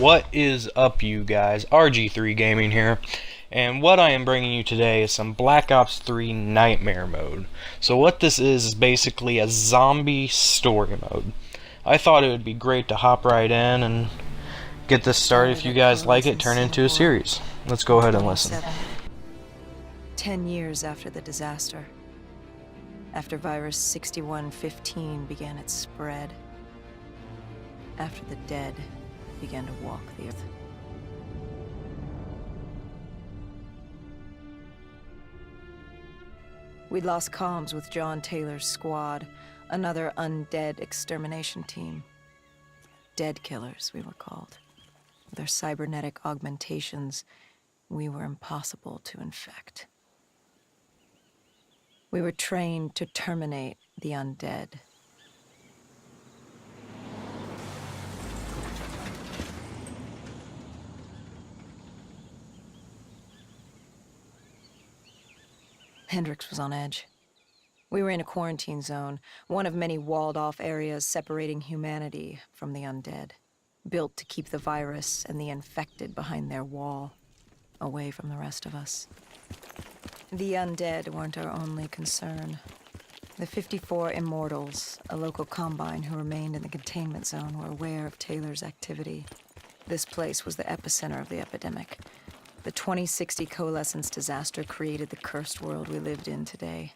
What is up, you guys? RG3 Gaming here, and what I am bringing you today is some Black Ops 3 Nightmare Mode. So what this is basically a zombie story mode. I thought it would be great to hop right in and get this started. If you guys like it, turn into a series. Let's go ahead and listen. 10 years after the disaster, after virus 6115 began its spread, after the dead began to walk the earth. We'd lost comms with John Taylor's squad, another undead extermination team. Dead killers, we were called. With our cybernetic augmentations, we were impossible to infect. We were trained to terminate the undead. Hendricks was on edge. We were in a quarantine zone, one of many walled-off areas separating humanity from the undead, built to keep the virus and the infected behind their wall, away from the rest of us. The undead weren't our only concern. The 54 Immortals, a local combine who remained in the containment zone, were aware of Taylor's activity. This place was the epicenter of the epidemic. The 2060 coalescence disaster created the cursed world we lived in today.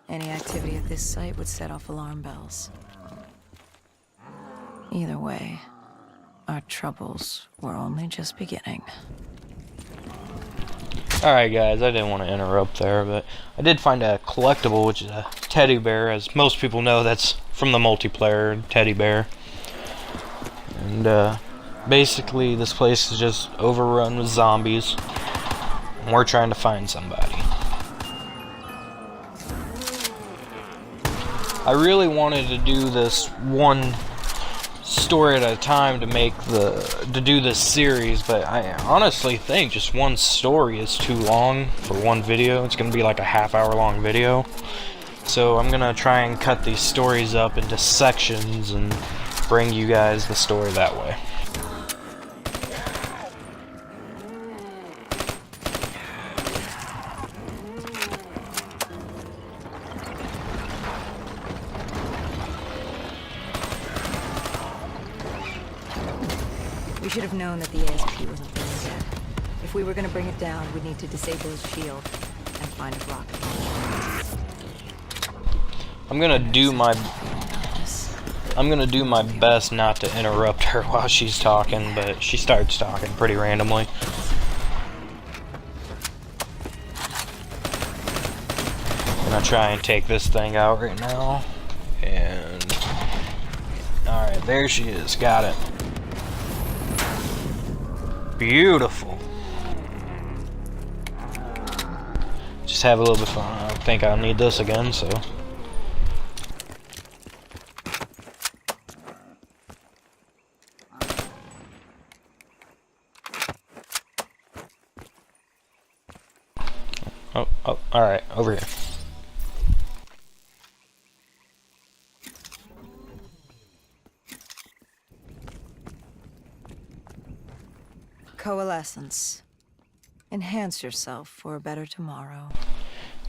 Any activity at this site would set off alarm bells. Either way, our troubles were only just beginning. Alright guys, I didn't want to interrupt there, but I did find a collectible, which is a teddy bear. As most people know, that's from the multiplayer teddy bear. And basically this place is just overrun with zombies, and we're trying to find somebody. I really wanted to do this one story at a time to do this series, but I honestly think just one story is too long for one video. It's gonna be like a half-hour long video, so I'm gonna try and cut these stories up into sections and bring you guys the story that way. We should have known that the ASP wasn't really dead. If we were going to bring it down, we'd need to disable its shield and find a rocket launcher. I'm gonna do my best not to interrupt her while she's talking, but she starts talking pretty randomly. I'm gonna try and take this thing out right now. And alright, there she is. Got it. Beautiful. Just have a little bit of fun. I think I'll need this again, so. Oh, alright, over here. Coalescence. Enhance yourself for a better tomorrow.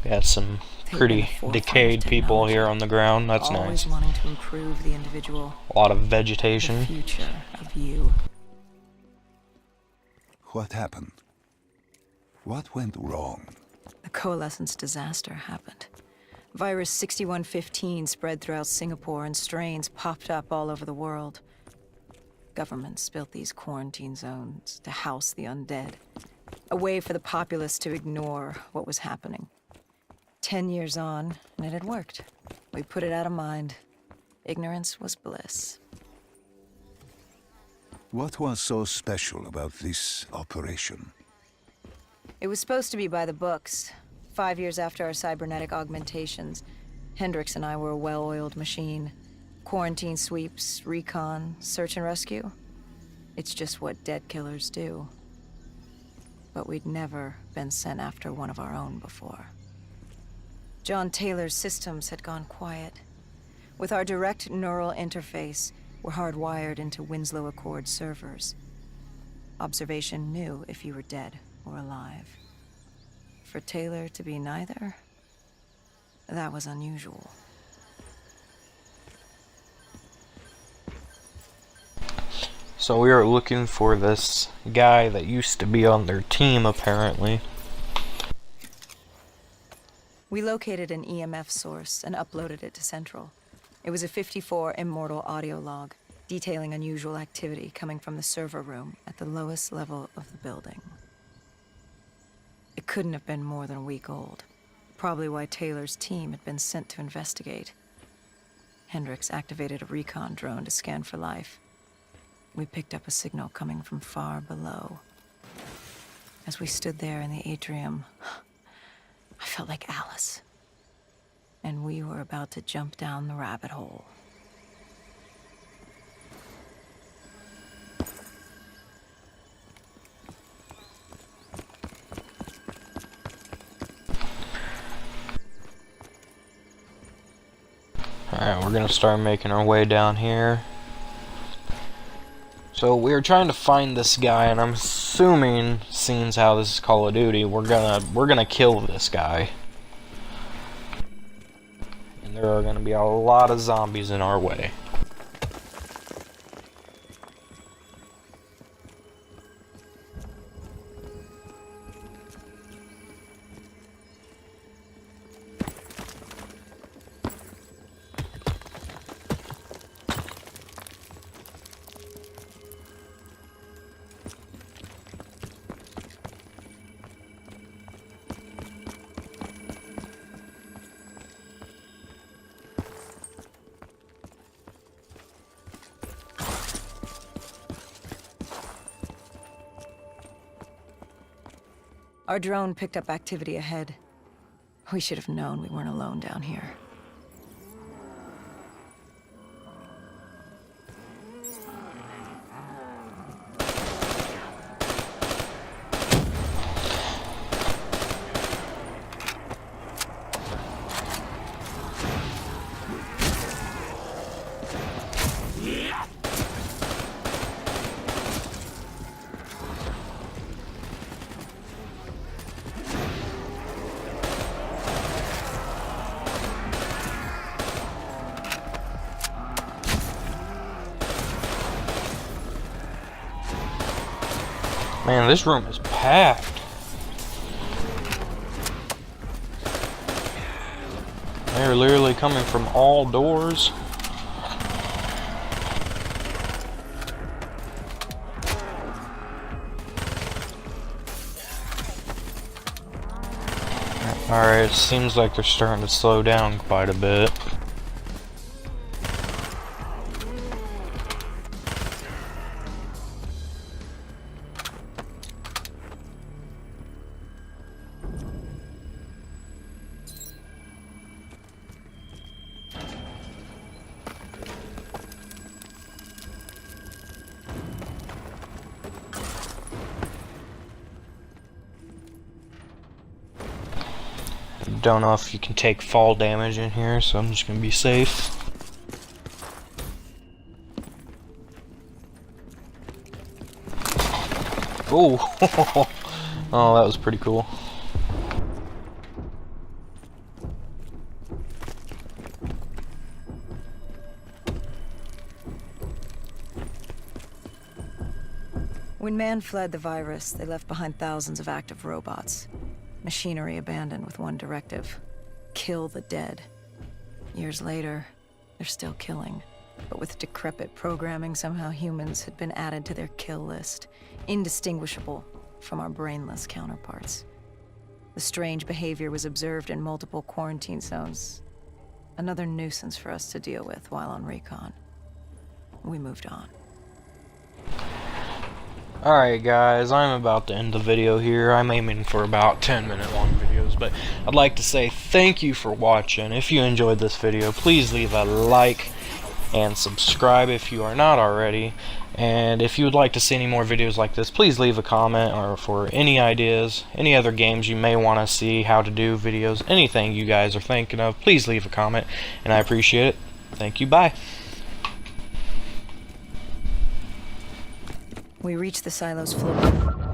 Got some pretty decayed people here on the ground. That's nice. Always wanting to improve the individual. A lot of vegetation. The future of you. What happened? What went wrong? The coalescence disaster happened. Virus 6115 spread throughout Singapore and strains popped up all over the world. Governments built these quarantine zones to house the undead, a way for the populace to ignore what was happening. 10 years on, and it had worked. We put it out of mind. Ignorance was bliss. What was so special about this operation? It was supposed to be by the books. 5 years after our cybernetic augmentations, Hendricks and I were a well-oiled machine. Quarantine sweeps, recon, search and rescue. It's just what dead killers do. But we'd never been sent after one of our own before. John Taylor's systems had gone quiet. With our direct neural interface, were hardwired into Winslow Accord servers. observation knew if you were dead or alive. For Taylor to be neither, that was unusual. So we are looking for this guy that used to be on their team, apparently. We located an EMF source and uploaded it to Central. It was a 54 immortal audio log, detailing unusual activity coming from the server room at the lowest level of the building. It couldn't have been more than a week old. Probably why Taylor's team had been sent to investigate. Hendricks activated a recon drone to scan for life. We picked up a signal coming from far below. As we stood there in the atrium, I felt like Alice. And we were about to jump down the rabbit hole. Alright, we're gonna start making our way down here. So we were trying to find this guy, and I'm assuming, seeing as how this is Call of Duty, we're gonna kill this guy. And there are gonna be a lot of zombies in our way. Our drone picked up activity ahead. We should have known we weren't alone down here. Man, this room is packed. They're literally coming from all doors. Alright, it seems like they're starting to slow down quite a bit. Don't know if you can take fall damage in here, so I'm just gonna be safe. Oh, oh, that was pretty cool. When man fled the virus, they left behind thousands of active robots. Machinery abandoned with one directive: kill the dead. Years later, they're still killing. But with decrepit programming, somehow humans had been added to their kill list, indistinguishable from our brainless counterparts. The strange behavior was observed in multiple quarantine zones. Another nuisance for us to deal with while on recon. We moved on. Alright guys, I'm about to end the video here. I'm aiming for about 10-minute long videos, but I'd like to say thank you for watching. If you enjoyed this video, please leave a like and subscribe if you are not already. And if you would like to see any more videos like this, please leave a comment, or for any ideas, any other games you may want to see, how to do videos, anything you guys are thinking of, please leave a comment, and I appreciate it. Thank you, bye. We reached the silo's floor.